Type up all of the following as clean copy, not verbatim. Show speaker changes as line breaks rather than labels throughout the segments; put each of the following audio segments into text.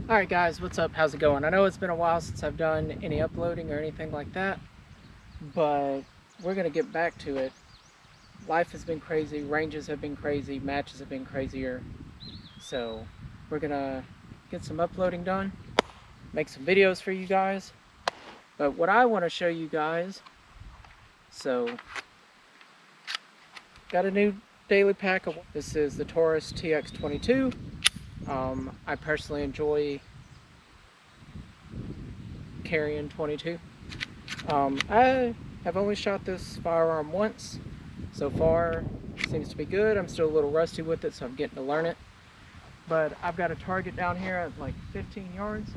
Alright guys, what's up? How's it going? I know it's been a while since I've done any uploading or anything like that, but we're going to get back to it. Life has been crazy, ranges have been crazy, matches have been crazier, so we're going to get some uploading done, make some videos for you guys. But what I want to show you guys, so got a new daily pack. This is the Taurus tx22. I personally enjoy carrying 22. I have only shot this firearm once. So far, seems to be good. I'm still a little rusty with it, so I'm getting to learn it. But I've got a target down here at like 15 yards.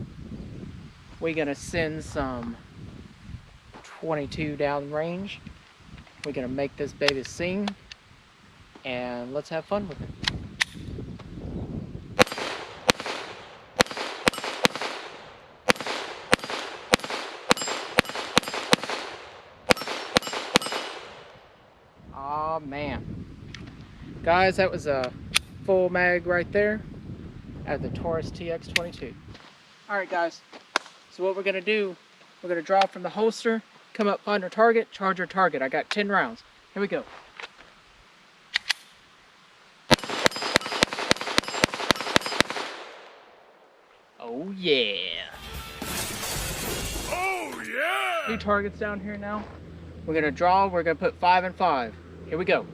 We're gonna send some 22 down range. We're gonna make this baby sing, and let's have fun with it. Aw, man. Guys, that was a full mag right there at the Taurus tx22. Alright guys, so what we're going to do, we're going to draw from the holster, come up, find our target, charge our target. I got 10 rounds. Here we go. Oh yeah.
Oh yeah!
2 targets down here now. We're going to draw, we're going to put 5 and 5. Here we go.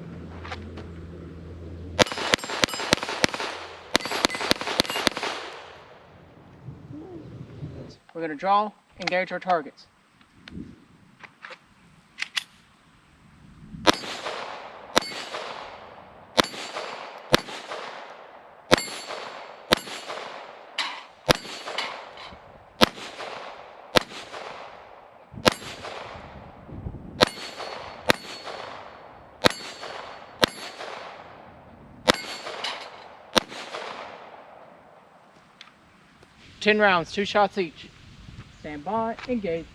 We're going to draw, engage our targets. Ten rounds, 2 shots each. Stand by, engage.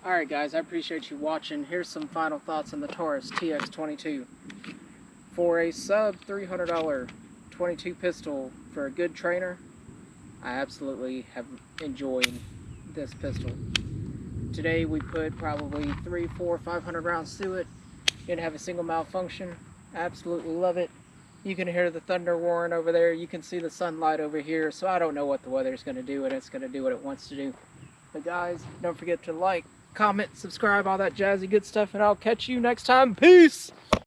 Alright guys, I appreciate you watching. Here's some final thoughts on the Taurus tx22. For a sub $300 22 pistol for a good trainer, I absolutely have enjoyed this pistol. Today we put probably 300, 400, 500 rounds through it. Didn't have a single malfunction. Absolutely love it. You can hear the thunder roaring over there. You can see the sunlight over here. So I don't know what the weather's going to do, and it's going to do what it wants to do. But guys, don't forget to like, comment, subscribe, all that jazzy good stuff, and I'll catch you next time. Peace!